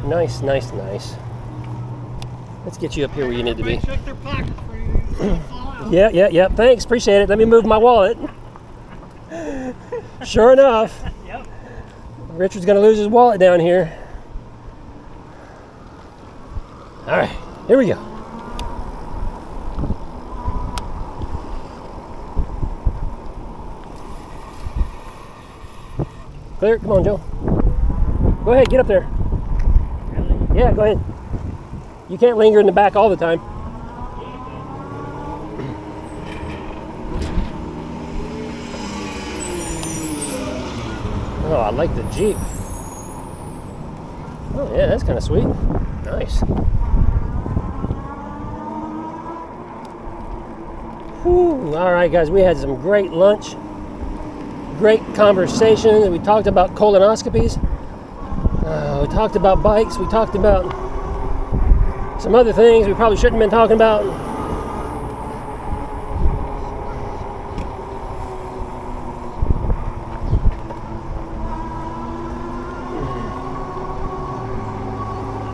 Nice, nice, nice. Let's get you up here where you need to be. Check their pockets for you. So you fall out. Yeah. Thanks, appreciate it. Let me move my wallet. Sure enough. Yep. Richard's gonna lose his wallet down here. All right, here we go. Clear, come on, Joe. Go ahead, get up there. Really? Yeah, go ahead. You can't linger in the back all the time. Oh, I like the Jeep. Oh yeah, that's kind of sweet. Nice. Whew. All right, guys, we had some great lunch, great conversation. We talked about colonoscopies. We talked about bikes. We talked about some other things we probably shouldn't have been talking about.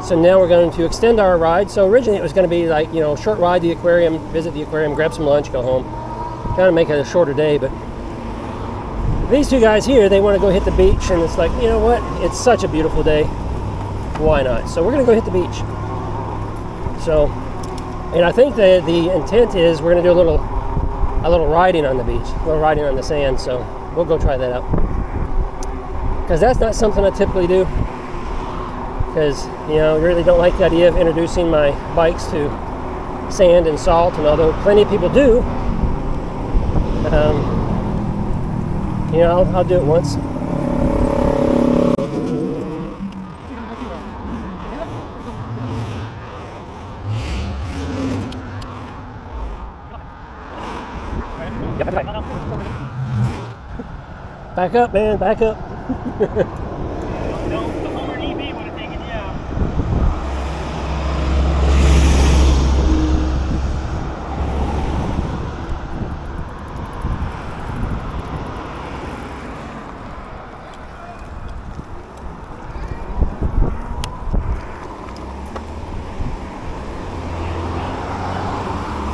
So now we're going to extend our ride. So originally it was going to be like, short ride to the aquarium, visit the aquarium, grab some lunch, go home. Kind of make it a shorter day, but these two guys here, they want to go hit the beach, and it's like, you know what? It's such a beautiful day. Why not? So we're going to go hit the beach. So, and I think the intent is we're going to do a little riding on the beach, a little riding on the sand. So we'll go try that out. Because that's not something I typically do. Because, I really don't like the idea of introducing my bikes to sand and salt, and although plenty of people do, I'll do it once. Back up, man, back up. No, the Homer EV would have taken you out.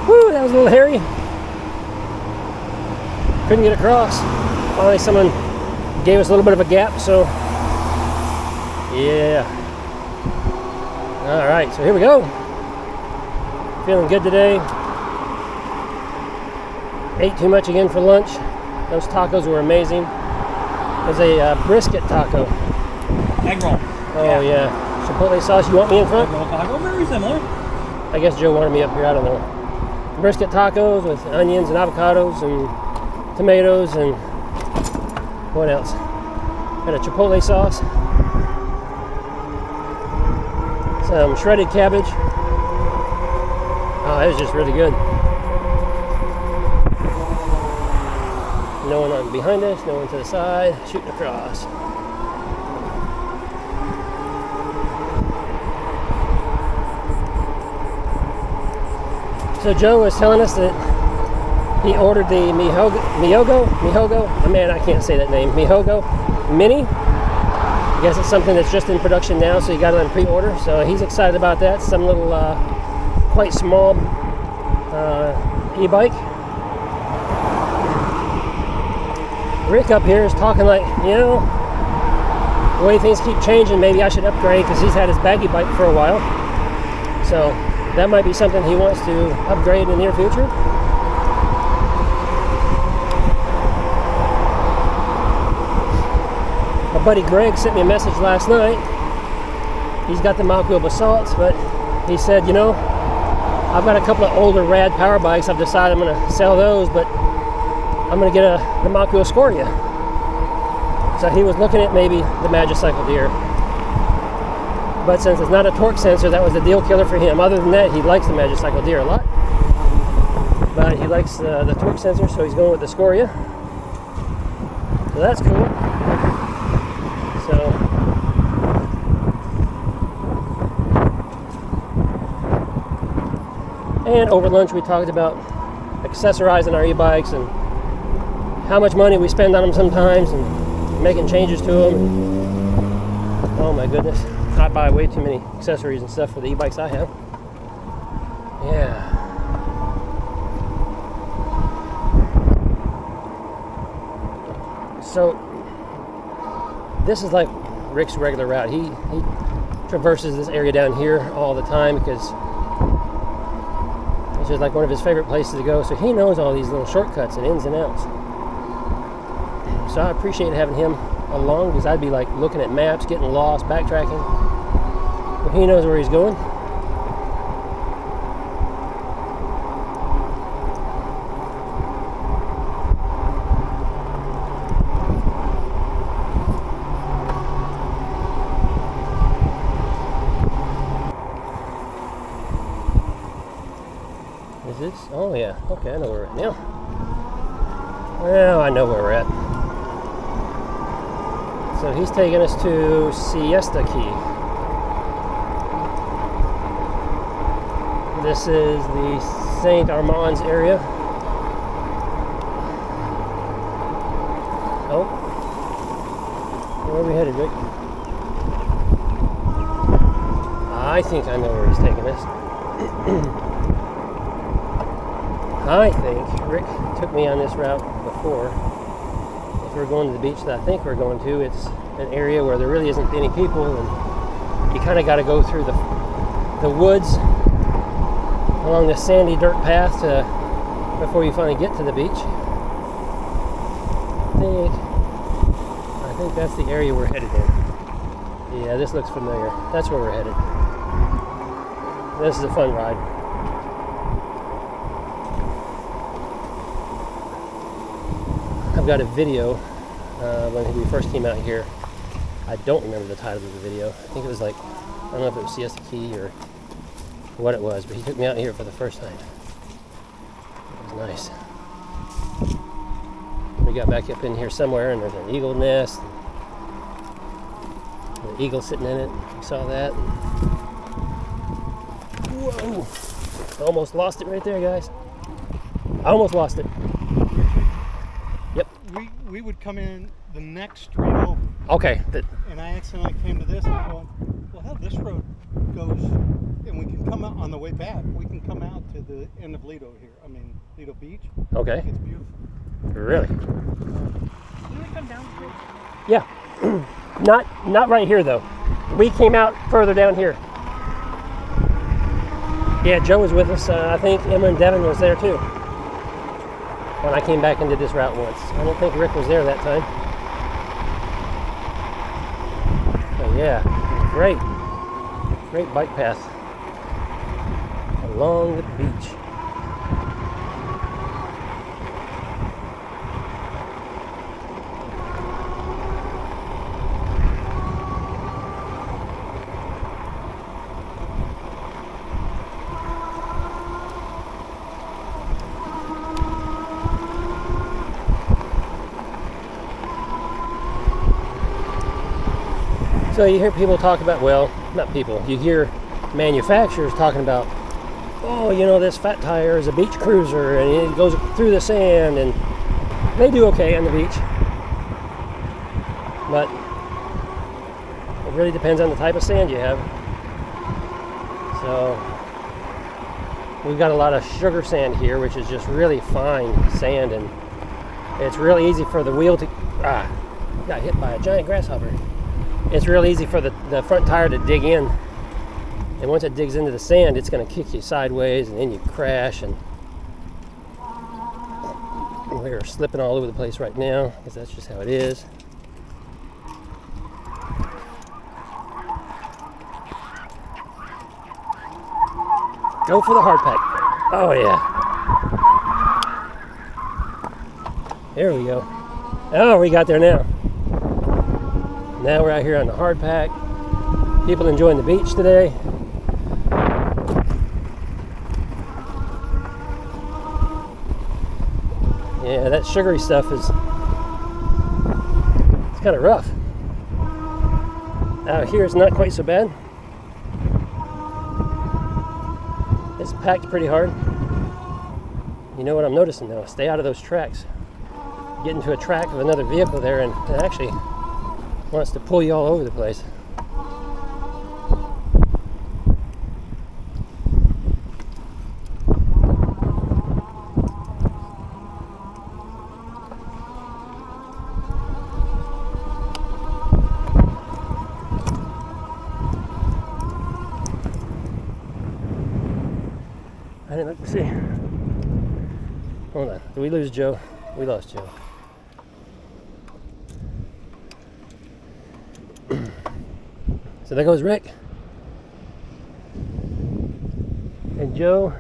Woo, that was a little hairy. Couldn't get across. Finally, someone gave us a little bit of a gap, so yeah. All right, so here we go. Feeling good today. Ate too much again for lunch. Those tacos were amazing. There's a brisket taco. Egg roll. Oh yeah. Chipotle sauce. You want me in front? Egg roll taco, very similar. I guess Joe wanted me up here. I don't know. Brisket tacos with onions and avocados and tomatoes and what else? Got a chipotle sauce, some shredded cabbage. Oh, it was just really good. No one on behind us, no one to the side, shooting across. So Joe was telling us that he ordered the Mihogo, man, I can't say that name, Mihogo Mini. I guess it's something that's just in production now, so he got it on pre-order. So he's excited about that. Some little, quite small e-bike. Rick up here is talking like, the way things keep changing, maybe I should upgrade, because he's had his baggy bike for a while. So that might be something he wants to upgrade in the near future. My buddy Greg sent me a message last night. He's got the Mach Wheel Basalts, but he said, I've got a couple of older rad power bikes. I've decided I'm going to sell those, but I'm going to get the Mach Wheel Scoria. So he was looking at maybe the Magicycle Deer. But since it's not a torque sensor, that was a deal killer for him. Other than that, he likes the Magicycle Deer a lot. But he likes the torque sensor, so he's going with the Scoria. So that's cool. And over lunch we talked about accessorizing our e-bikes and how much money we spend on them sometimes and making changes to them. And, oh my goodness. I buy way too many accessories and stuff for the e-bikes I have. Yeah. So this is like Rick's regular route. He traverses this area down here all the time because it's just like one of his favorite places to go. So he knows all these little shortcuts and ins and outs. So I appreciate having him along because I'd be like looking at maps, getting lost, backtracking. But he knows where he's going. Is this? Oh yeah. Okay, I know where we're at now. Well, I know where we're at. So he's taking us to Siesta Key. This is the St. Armand's area. Oh. Where are we headed, Rick? I think I know where he's taking us. I think Rick took me on this route before. If we're going to the beach that I think we're going to, it's an area where there really isn't any people, and you kind of got to go through the woods along the sandy dirt path before you finally get to the beach. I think that's the area we're headed in. Yeah, this looks familiar. That's where we're headed. This is a fun ride. I've got a video when we first came out here. I don't remember the title of the video. I think it was like, I don't know if it was Siesta Key or what it was, but he took me out here for the first time. It was nice. We got back up in here somewhere and there's an eagle nest. An eagle sitting in it. We saw that. Whoa! Almost lost it right there, guys. I almost lost it. Yep. We would come in the next street over. Okay. And I accidentally came to this and I thought, well, hell, this road goes, and we can come out on the way back. We can come out to the end of Lido here. I mean, Lido Beach. Okay. It's beautiful. Really? Didn't we come down the bridge? Yeah. Not right here though. We came out further down here. Yeah, Joe was with us. I think Emma and Devin was there too. When I came back and did this route once. I don't think Rick was there that time. But yeah, great bike path along the beach. So you hear people talk about, well, not people, you hear manufacturers talking about, oh, you know, this fat tire is a beach cruiser and it goes through the sand, and they do okay on the beach. But it really depends on the type of sand you have. So we've got a lot of sugar sand here, which is just really fine sand, and it's real easy for the wheel to, got hit by a giant grasshopper. It's real easy for the front tire to dig in, and once it digs into the sand, it's going to kick you sideways, and then you crash, and we're slipping all over the place right now because that's just how it is. Go for the hard pack. Oh yeah. There we go. Oh, we got there now. Now we're out here on the hard pack. People enjoying the beach today. Yeah, that sugary stuff it's kind of rough. Out here it's not quite so bad. It's packed pretty hard. You know what I'm noticing though? Stay out of those tracks. Get into a track of another vehicle there, and it actually wants to pull you all over the place. let's see. Hold on. Did we lose Joe? We lost Joe. So there goes Rick. And Joe,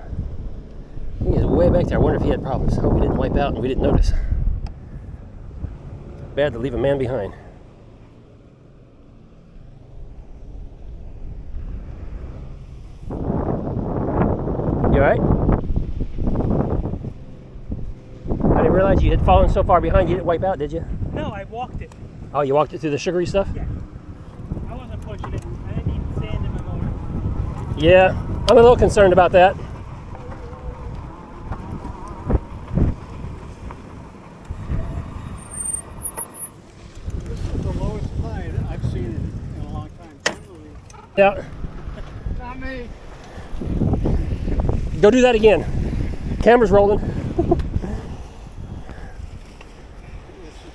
he is way back there. I wonder if he had problems. I hope he didn't wipe out and we didn't notice. Bad to leave a man behind. You alright? I didn't realize you had fallen so far behind you didn't wipe out, did you? No, I walked it. Oh, you walked it through the sugary stuff? Yeah. I wasn't pushing it. I didn't need sand in my motor. Yeah, I'm a little concerned about that. This is the lowest tide I've seen in a long time. Generally, Yeah, not me. go do that again. Camera's rolling. This is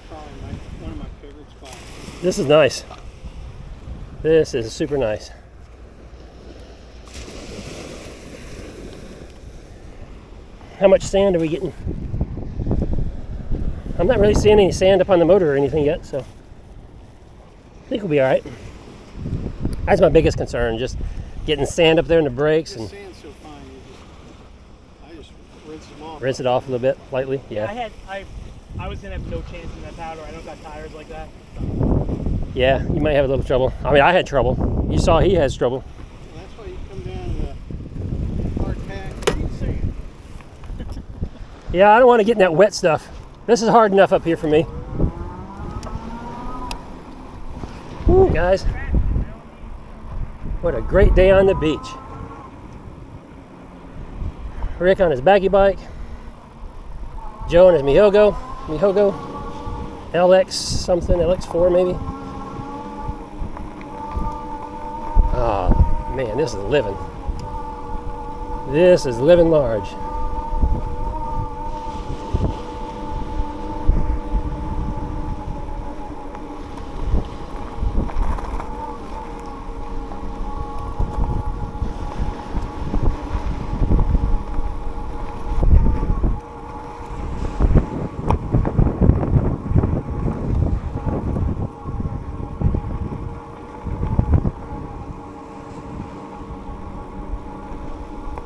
probably one of my favorite spots. This is nice. This is super nice. How much sand are we getting? I'm not really seeing any sand up on the motor or anything yet, so I think we'll be all right. That's my biggest concern, just getting sand up there in the brakes This and sand's so fine. I just rinse them off. rinse it off a little bit, lightly. I Yeah, was gonna have no chance in that powder. I don't got tires like that. yeah, you might have a little trouble. I mean, I had trouble. You saw he has trouble. Well, that's why you come down to hard pack and eat sand. Yeah, I don't want to get in that wet stuff. This is hard enough up here for me. Woo, guys. What a great day on the beach. Rick on his baggy bike. Joe on his Mihogo LX something, LX4 maybe. Oh man, this is living. This is living large.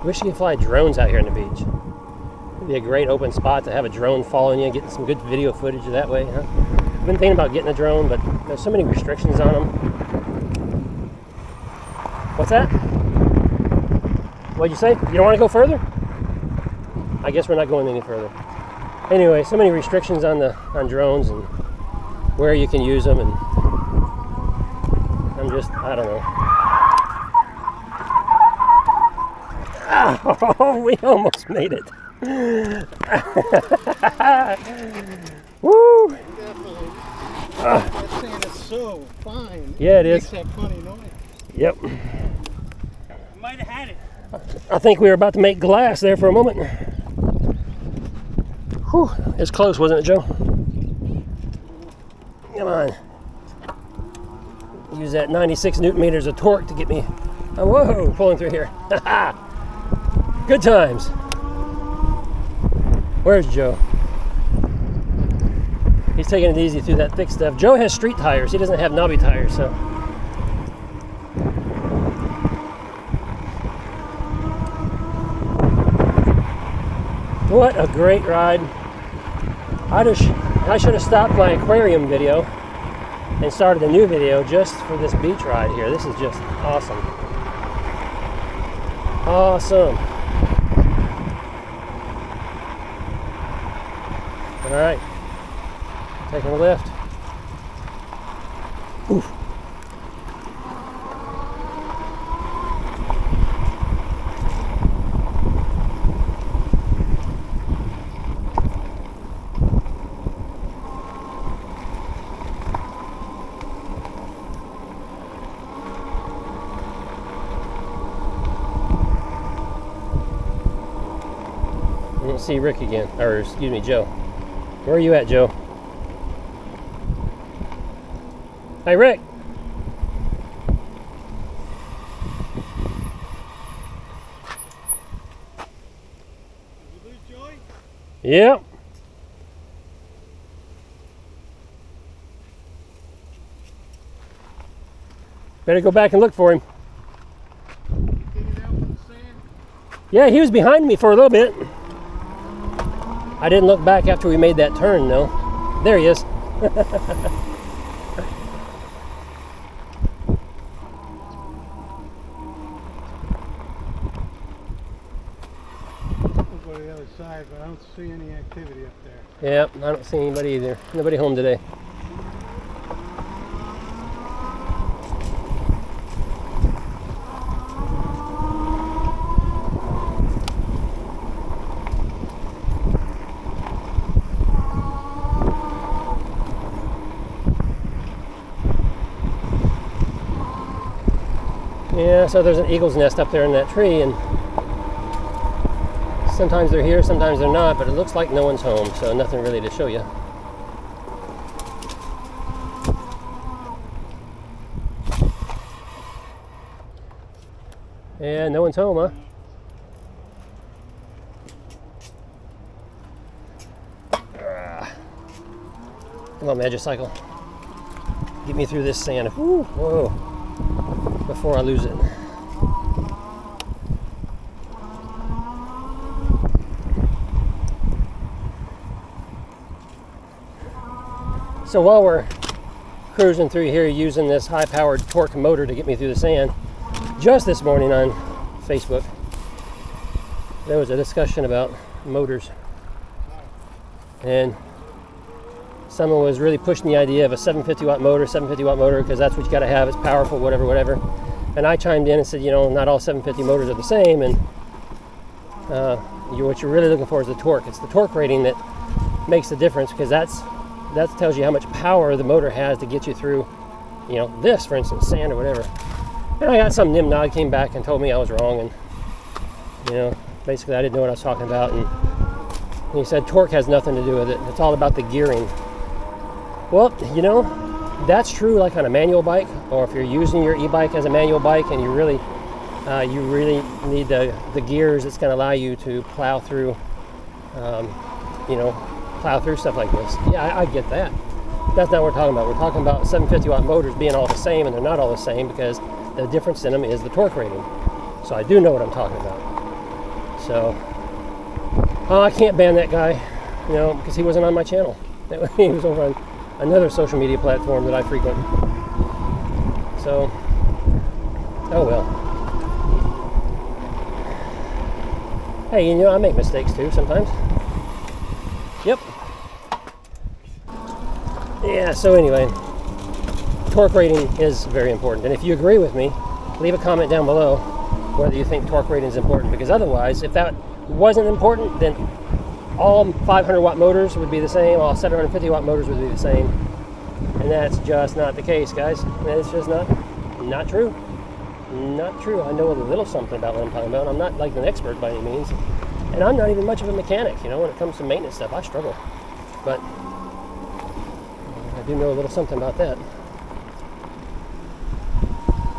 Wish you could fly drones out here on the beach. It'd be a great open spot to have a drone following you, getting some good video footage that way, huh? I've been thinking about getting a drone, but there's so many restrictions on them. What's that? What'd you say? You don't want to go further? I guess we're not going any further. Anyway, so many restrictions on drones and where you can use them, and I don't know. Oh, we almost made it. Woo! Definitely. That sand is so fine. Yeah, it is. Makes that funny noise. Yep. I might have had it. I think we were about to make glass there for a moment. Whew, it's close, wasn't it, Joe? Come on. Use that 96 newton meters of torque to get me. Oh, whoa, pulling through here. Good times. Where's Joe? He's taking it easy through that thick stuff. Joe has street tires. He doesn't have knobby tires, so. What a great ride. I should have stopped my aquarium video and started a new video just for this beach ride here. This is just awesome. Awesome. All right, taking a lift. Oof. I don't see Rick again, or excuse me, Joe. Where are you at, Joe? Hey, Rick. Yep. Better go back and look for him. Yeah, he was behind me for a little bit. I didn't look back after we made that turn, though. There he is. We'll go to the other side, but I don't see any activity up there. Yep, I don't see anybody either. Nobody home today. Yeah, so there's an eagle's nest up there in that tree, and sometimes they're here, sometimes they're not, but it looks like no one's home, so nothing really to show you. Yeah, no one's home, huh? Come on, Magicycle. Get me through this sand. Woo, whoa. Before I lose it. So while we're cruising through here using this high-powered torque motor to get me through the sand, just this morning on Facebook, there was a discussion about motors. And someone was really pushing the idea of a 750 watt motor, because that's what you got to have. It's powerful, whatever. And I chimed in and said, you know, not all 750 motors are the same, and what you're really looking for is the torque. It's the torque rating that makes the difference, because that tells you how much power the motor has to get you through, you know, this, for instance, sand or whatever. And I got some nimnod came back and told me I was wrong, and you know, basically I didn't know what I was talking about, and he said torque has nothing to do with it. It's all about the gearing. Well, you know, that's true like on a manual bike, or if you're using your e-bike as a manual bike and you really need the gears that's going to allow you to plow through, plow through stuff like this. Yeah, I get that. That's not what we're talking about. We're talking about 750 watt motors being all the same, and they're not all the same because the difference in them is the torque rating. So I do know what I'm talking about. So I can't ban that guy, you know, because he wasn't on my channel. He was over on another social media platform that I frequent. So, oh well. Hey, you know, I make mistakes too sometimes. Yep. Yeah, so anyway, torque rating is very important. And if you agree with me, leave a comment down below whether you think torque rating is important, because otherwise, if that wasn't important, then all 500 watt motors would be the same, all 750 watt motors would be the same. And that's just not the case, guys. It's just not true. Not true. I know a little something about what I'm talking about. I'm not like an expert by any means. And I'm not even much of a mechanic, you know, when it comes to maintenance stuff. I struggle. But I do know a little something about that.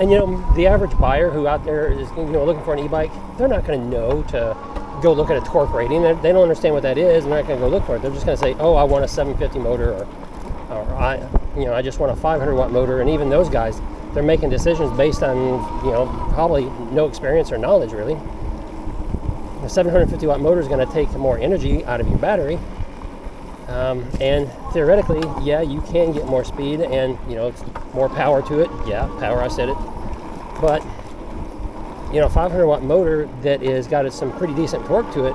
And you know, the average buyer who out there is, you know, looking for an e-bike, they're not going to know to go look at a torque rating. They don't understand what that is, and they're not going to go look for it. They're just going to say, oh, I want a 750 motor, or I just want a 500 watt motor. And even those guys, they're making decisions based on, you know, probably no experience or knowledge really. A 750 watt motor is going to take more energy out of your battery, and theoretically, yeah, you can get more speed and, you know, it's more power to it. Yeah, power, I said it. But you know, 500 watt motor that is got some pretty decent torque to it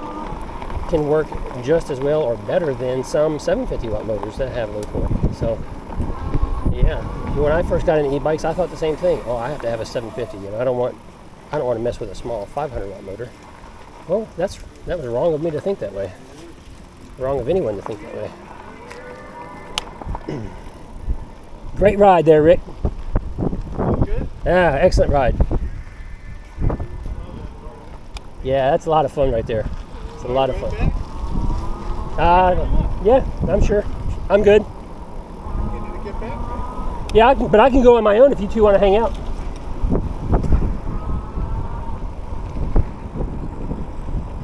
can work just as well or better than some 750 watt motors that have low torque. So yeah, when I first got into e-bikes, I thought the same thing. Oh, I have to have a 750. You know, I don't want to mess with a small 500 watt motor. Well, that was wrong of me to think that way. Wrong of anyone to think that way. Great ride there, Rick. Good? Yeah, excellent ride. Yeah, that's a lot of fun right there. It's a lot of fun. Yeah, I'm sure. I'm good. You need to get back? Yeah, but I can go on my own if you two want to hang out.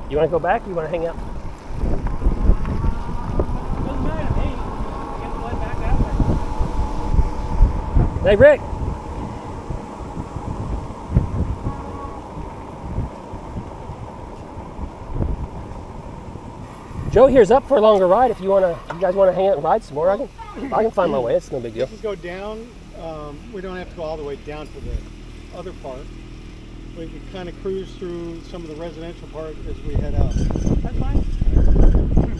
You want to go back or you want to hang out? Hey, Rick. Joe here's up for a longer ride. If you guys wanna hang out and ride some more, I can find my way. It's no big We deal. can go down. We don't have to go all the way down to the other part. We can kind of cruise through some of the residential part as we head out. That's fine.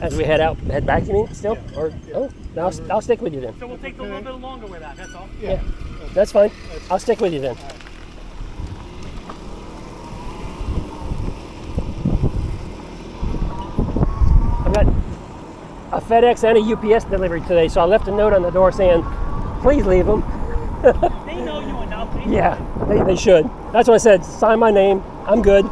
As we head back, you mean? Still? Yeah. Or Yeah. oh, no, I'll stick with you then. So we'll take a little bit longer way back, that's all. Yeah. That's fine. I'll stick with you then. I've got a FedEx and a UPS delivery today, so I left a note on the door saying, please leave them. They know you enough. Yeah, they should. That's what I said. Sign my name. I'm good.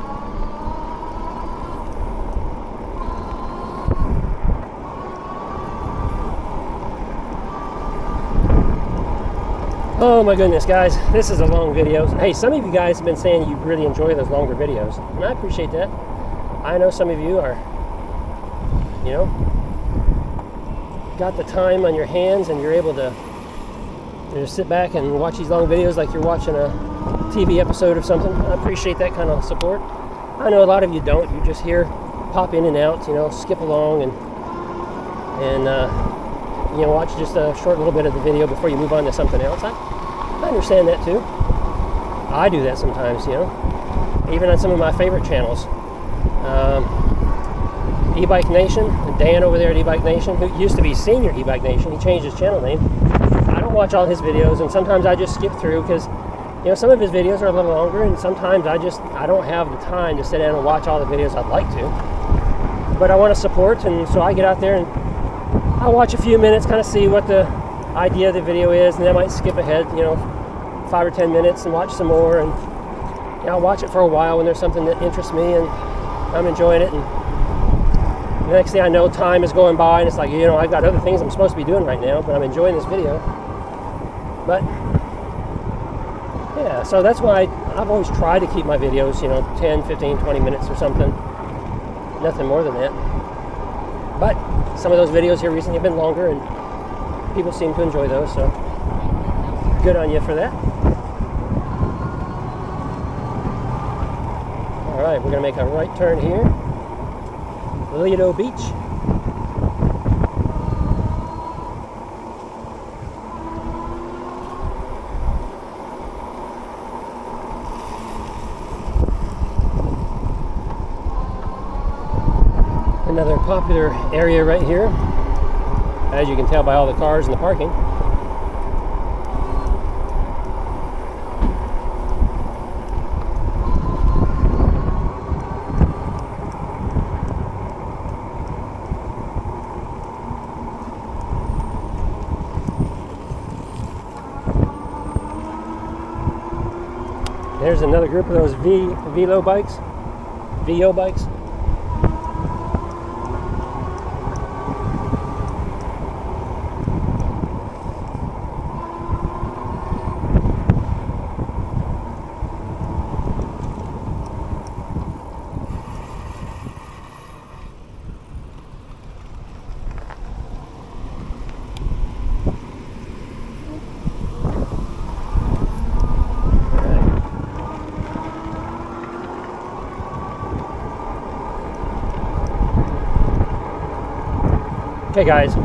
Oh my goodness, guys. This is a long video. Hey, some of you guys have been saying you really enjoy those longer videos, and I appreciate that. I know some of you are, you know, got the time on your hands and you're able to just sit back and watch these long videos like you're watching a TV episode of something. I appreciate that kind of support. I know a lot of you don't. You just hear, pop in and out, you know, skip along and you know, watch just a short little bit of the video before you move on to something else. I understand that too. I do that sometimes, you know, even on some of my favorite channels. eBike Nation, Dan over there at eBike Nation, who used to be Senior eBike Nation, he changed his channel name. I don't watch all his videos, and sometimes I just skip through because, you know, some of his videos are a little longer, and sometimes I don't have the time to sit down and watch all the videos I'd like to. But I want to support, and so I get out there and I watch a few minutes, kind of see what the idea of the video is, and then I might skip ahead, you know, 5 or 10 minutes and watch some more, and you know, I'll watch it for a while when there's something that interests me and I'm enjoying it, and the next thing I know, time is going by, and it's like, you know, I've got other things I'm supposed to be doing right now, but I'm enjoying this video. But yeah, so that's why I've always tried to keep my videos, you know, 10, 15, 20 minutes or something. Nothing more than that. But some of those videos here recently have been longer, and people seem to enjoy those, so good on you for that. All right, we're going to make a right turn here. Lido Beach. Another popular area right here, as you can tell by all the cars and the parking. There's another group of those VO bikes. Okay guys,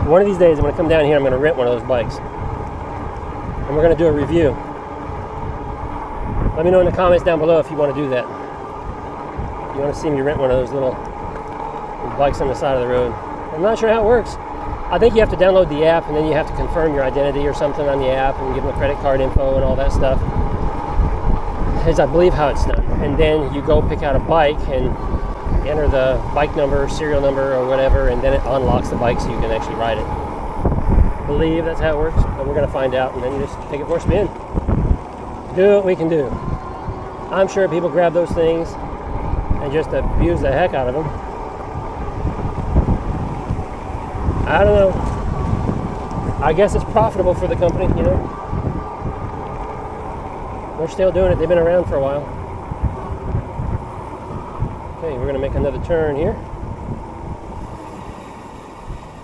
one of these days I'm going to come down here, I'm going to rent one of those bikes. And we're going to do a review. Let me know in the comments down below if you want to do that. You want to see me rent one of those little bikes on the side of the road. I'm not sure how it works. I think you have to download the app and then you have to confirm your identity or something on the app and give them a credit card info and all that stuff. Is I believe how it's done. And then you go pick out a bike and enter the bike number, serial number, or whatever, and then it unlocks the bike so you can actually ride it. I believe that's how it works, but we're going to find out, and then you just take it for a spin. Do what we can do. I'm sure people grab those things and just abuse the heck out of them. I don't know. I guess it's profitable for the company, you know. They're still doing it. They've been around for a while. Okay, we're going to make another turn here.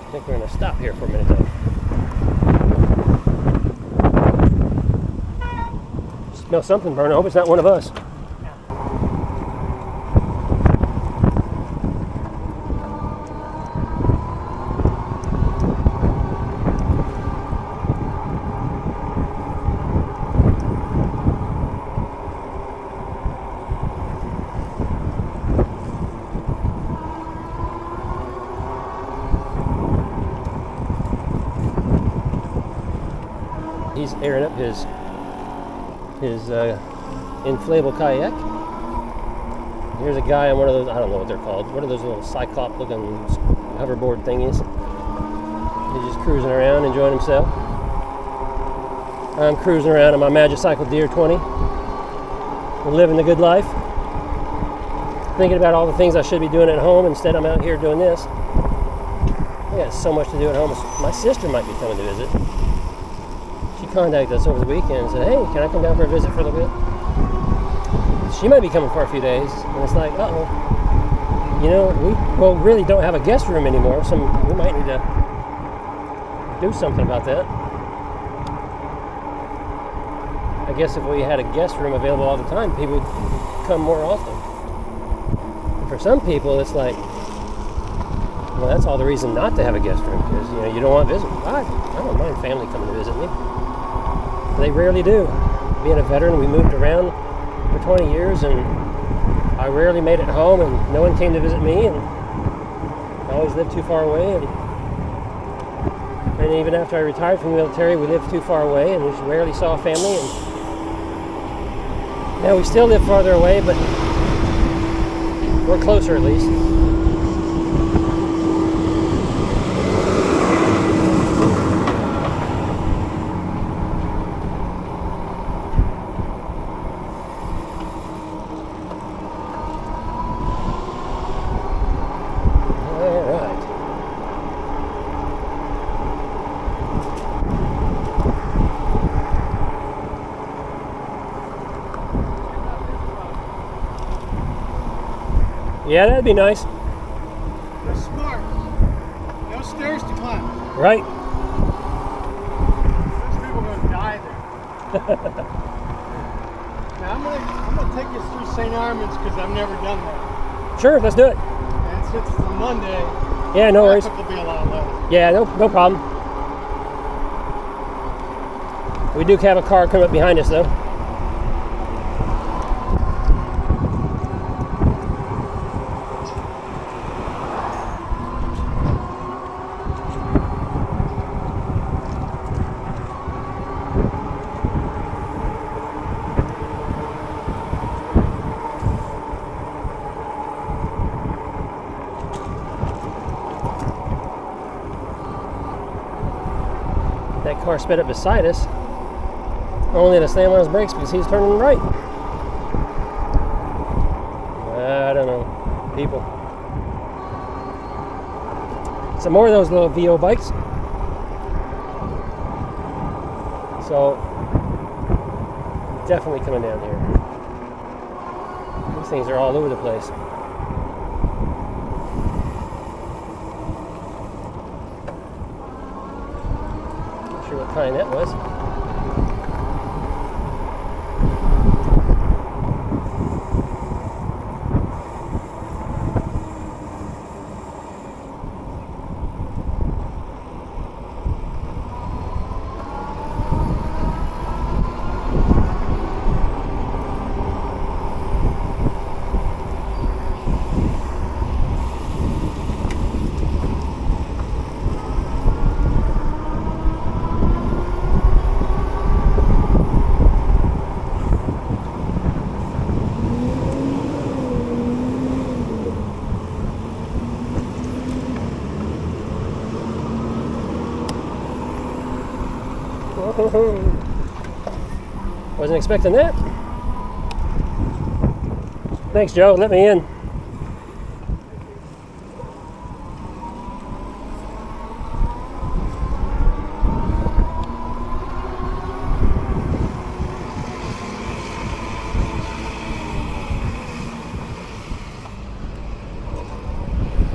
I think we're going to stop here for a minute though. Smell something burning. I hope it's not one of us. He's airing up his inflatable kayak. Here's a guy on one of those, I don't know what they're called, what are those little cyclop looking hoverboard thingies. He's just cruising around, enjoying himself. I'm cruising around on my Magicycle Deer 20, living the good life, thinking about all the things I should be doing at home. Instead, I'm out here doing this. I got so much to do at home. My sister might be coming to visit. She contacted us over the weekend and said, hey, can I come down for a visit for a little bit? She might be coming for a few days. And it's like, uh-oh. You know, we really don't have a guest room anymore, so we might need to do something about that. I guess if we had a guest room available all the time, people would come more often. And for some people, it's like, well, that's all the reason not to have a guest room, because, you know, you don't want visitors. I don't mind family coming to visit me. They rarely do. Being a veteran, we moved around for 20 years, and I rarely made it home, and no one came to visit me, and I always lived too far away. And even after I retired from the military, we lived too far away, and we rarely saw family. And now we still live farther away, but we're closer at least. Yeah, that'd be nice. You're smart. No stairs to climb. Right. Those people are gonna die there. Now I'm gonna take you through St. Armand's because I've never done that. Sure, let's do it. And since it's a Monday, Yeah, no worries. traffic will be a lot less. Yeah, no problem. We do have a car coming up behind us, though. That car sped up beside us, only to slam on his brakes because he's turning right. I don't know, people. Some more of those little VO bikes. So, definitely coming down here. These things are all over the place. Not sure what kind that was. Wasn't expecting that. Thanks, Joe. Let me in.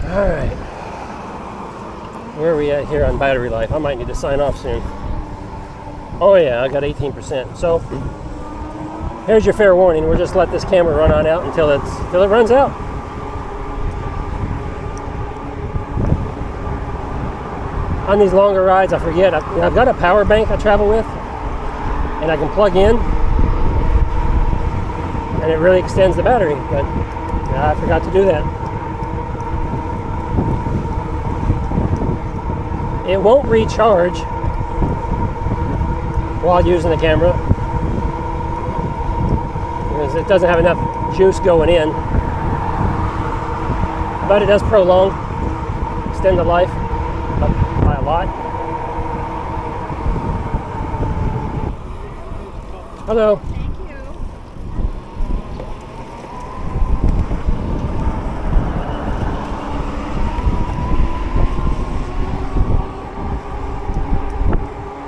All right. Where are we at here on battery life? I might need to sign off soon. Oh yeah, I got 18%. So Here's your fair warning. We'll just let this camera run on out until it runs out. On these longer rides, I forget. I've got a power bank I travel with, and I can plug in, and it really extends the battery. But I forgot to do that. It won't recharge while using the camera because it doesn't have enough juice going in, but it does prolong, extend the life by a lot. Hello. Thank you.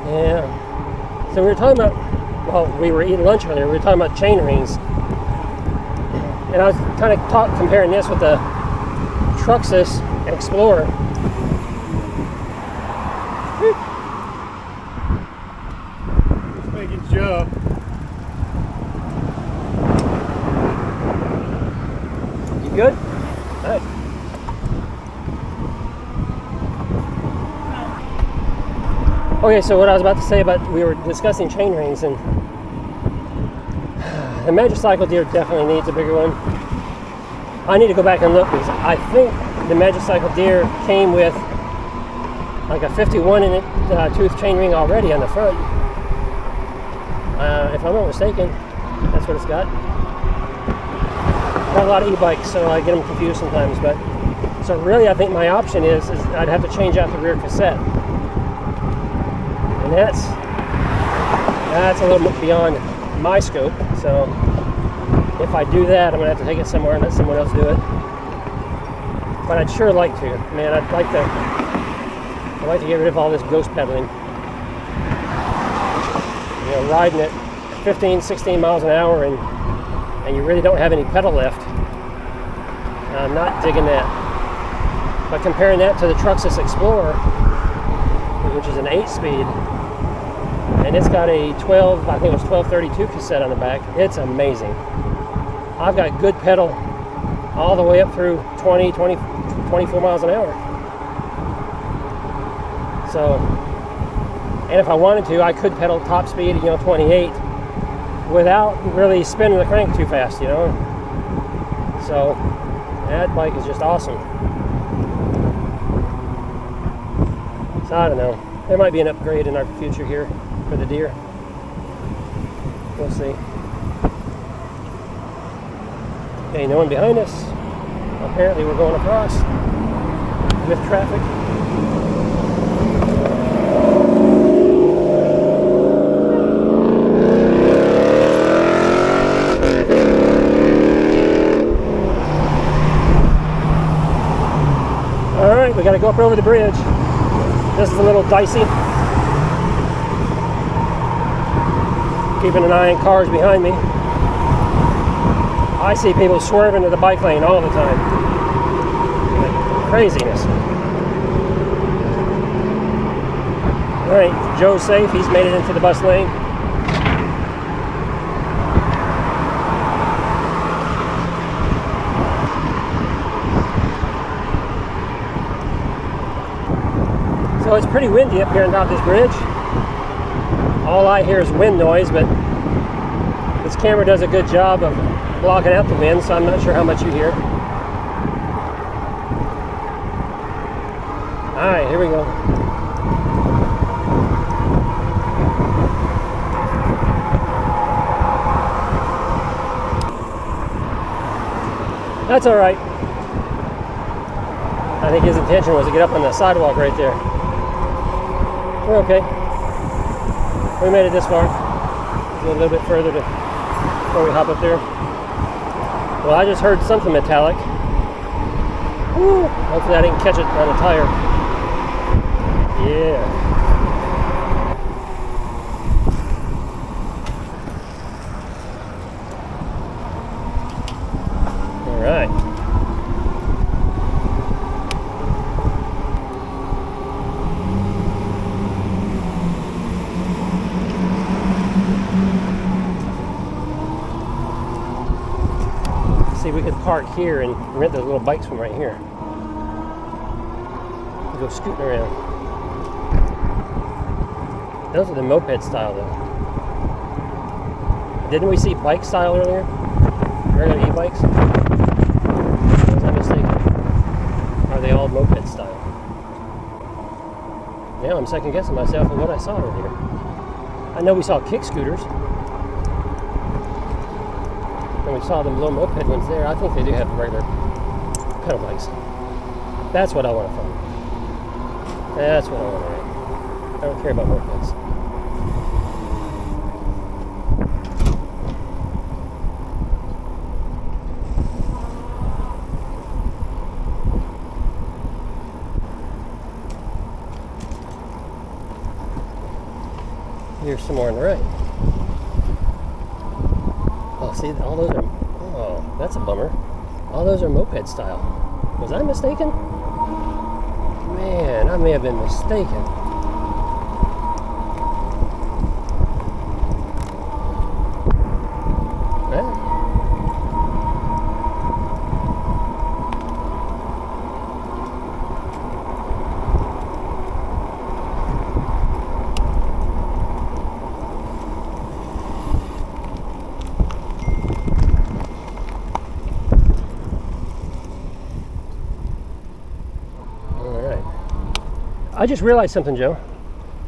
Yeah. So we were talking about, well, we were eating lunch earlier. We were talking about chain rings, and I was kind of comparing this with the Truxus Explorer. Just making Joe. You good? All right. Okay, so what I was about to say about, we were discussing chain rings, and the Magicycle deer definitely needs a bigger one. I need to go back and look because I think the Magicycle deer came with like a 51 tooth chain ring already on the front. If I'm not mistaken, that's what it's got. Got a lot of e-bikes, so I get them confused sometimes. But so really, I think my option is I'd have to change out the rear cassette. And that's a little bit beyond my scope. So if I do that, I'm gonna have to take it somewhere and let someone else do it. But I'd sure like to. Man, I'd like to get rid of all this ghost pedaling. You know, riding at 15, 16 miles an hour and you really don't have any pedal left. I'm not digging that. But comparing that to the Truxus Explorer, which is an 8-speed, and it's got a 12, I think it was 1232 cassette on the back. It's amazing. I've got good pedal all the way up through 20, 24 miles an hour. So, and if I wanted to, I could pedal top speed, 28, without really spinning the crank too fast, So, that bike is just awesome. So, I don't know. There might be an upgrade in our future here for the deer. We'll see. Okay, no one behind us. Apparently we're going across with traffic. All right, we got to go up over the bridge. This is a little dicey. Keeping an eye on cars behind me. I see people swerving to the bike lane all the time. Like craziness. All right, Joe's safe. He's made it into the bus lane. So it's pretty windy up here on top of this bridge. All I hear is wind noise, but this camera does a good job of blocking out the wind, so I'm not sure how much you hear. All right, here we go. That's all right. I think his intention was to get up on the sidewalk right there. We're okay. We made it this far. A little bit further before we hop up there. Well, I just heard something metallic. Woo. Hopefully I didn't catch it on a tire. Yeah. All right. could park here and rent those little bikes from right here. Go scooting around. Those are the moped style though. Didn't we see bike style earlier? Regular e-bikes? Was I mistaken? Are they all moped style? Now I'm second guessing myself of what I saw earlier. I know we saw kick scooters. And we saw them little moped ones there. I think they do have regular pedal bikes. That's what I want to find. That's what I want to rent. I don't care about mopeds. Here's some more on the right. Oh, see, all those are, oh, that's a bummer. All those are moped style. Was I mistaken? Man, I may have been mistaken. Well, I just realized something, Joe.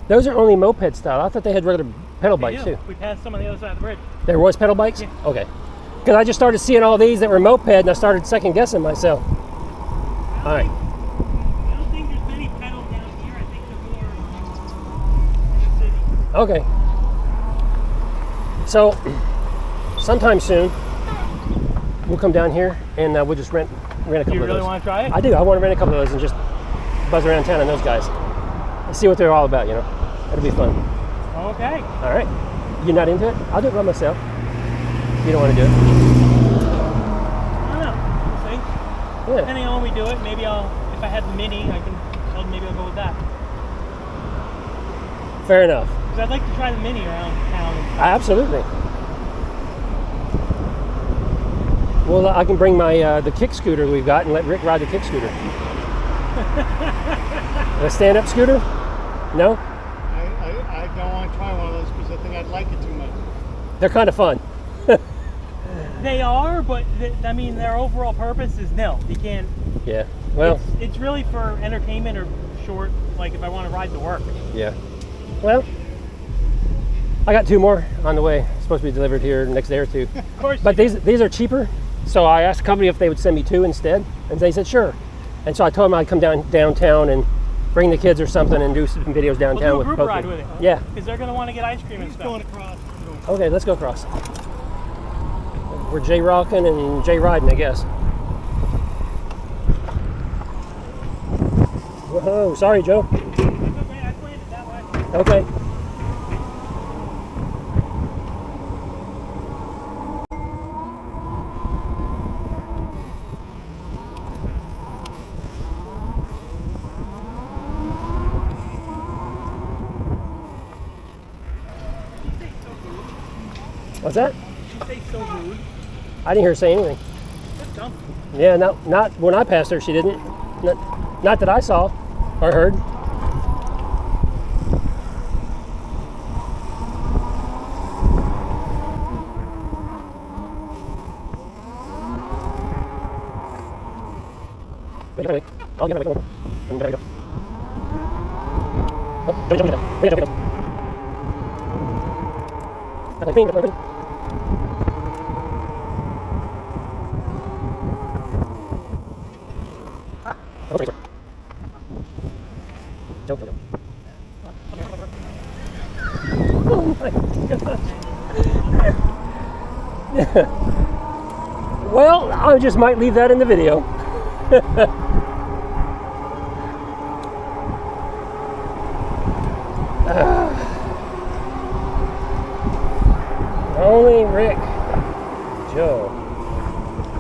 Those are only moped style. I thought they had regular pedal bikes too. We passed some on the other side of the bridge. There was pedal bikes? Yeah. Okay. Because I just started seeing all these that were moped and I started second guessing myself. All right. I don't think there's many pedals down here. I think they're more in the city. Okay. So, sometime soon, we'll come down here and we'll just rent a couple of those. Do you really want to try it? I do. I want to rent a couple of those and just buzz around town on those guys. Let's see what they're all about, you know. That'll be fun. Okay. All right. You're not into it? I'll do it by myself. You don't want to do it? I don't know. We'll see. Yeah. Depending on when we do it, maybe if I had the Mini, maybe I'll go with that. Fair enough. Because I'd like to try the Mini around town. Absolutely. Well, I can bring my the kick scooter we've got and let Rick ride the kick scooter. A stand-up scooter? No? I don't want to try one of those because I think I'd like it too much. They're kind of fun. They are, but I mean, their overall purpose is nil. You can't. Yeah. Well. It's really for entertainment or short, like if I want to ride to work. Yeah. Well, I got 2 more on the way. Supposed to be delivered here the next day or 2. Of course. But these are cheaper, so I asked the company if they would send me 2 instead, and they said sure. And so I told them I'd come downtown and bring the kids or something and do some videos downtown We'll do a with group ride with it. Yeah. Because they're going to want to get ice cream and He's stuff. going across. Okay, let's go across. We're J-rocking and J-riding, I guess. Whoa, sorry, Joe. That's okay, I planned it that way. Okay. What's that? She say so rude. I didn't hear her say anything. That's dumb. Yeah, not when I passed her, she didn't. Not that I saw or heard. I'll get it. Oh my gosh. Well, I just might leave that in the video. Only Rick, Joe,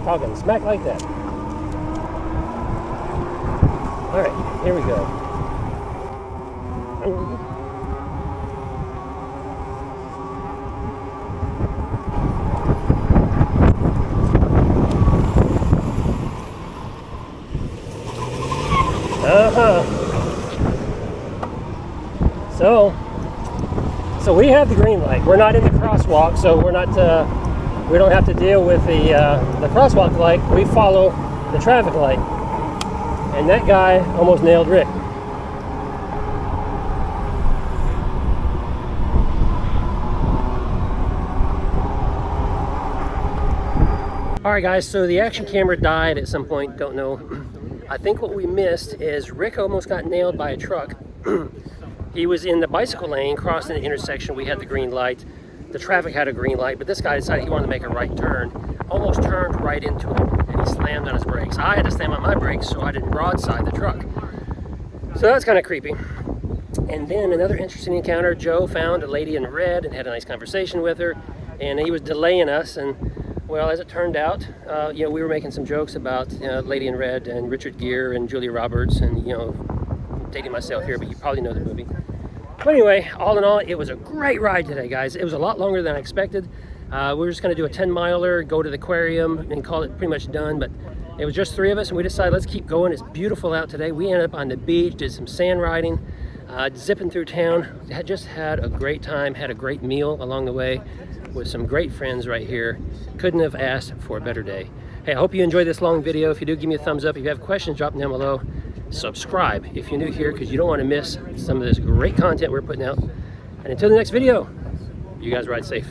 talking smack like that. All right, here we go. So we have the green light. We're not in the crosswalk, so we're not. We don't have to deal with the crosswalk light. We follow the traffic light, and that guy almost nailed Rick. All right, guys. So the action camera died at some point. Don't know. I think what we missed is Rick almost got nailed by a truck. He was in the bicycle lane, crossing the intersection. We had the green light. The traffic had a green light, but this guy decided he wanted to make a right turn. Almost turned right into him, and he slammed on his brakes. I had to slam on my brakes so I didn't broadside the truck. So that's kind of creepy. And then another interesting encounter. Joe found a lady in red and had a nice conversation with her, and he was delaying us. And well, as it turned out, we were making some jokes about Lady in Red and Richard Gere and Julia Roberts, and dating myself here, but you probably know the movie. But anyway, all in all, it was a great ride today, guys. It was a lot longer than I expected. We were just going to do a 10-miler, go to the aquarium, and call it pretty much done. But it was just 3 of us, and we decided let's keep going. It's beautiful out today. We ended up on the beach, did some sand riding, zipping through town. Just had a great time, had a great meal along the way with some great friends right here. Couldn't have asked for a better day. Hey, I hope you enjoyed this long video. If you do, give me a thumbs up. If you have questions, drop them down below. Subscribe if you're new here, because you don't want to miss some of this great content we're putting out. And until the next video, you guys ride safe.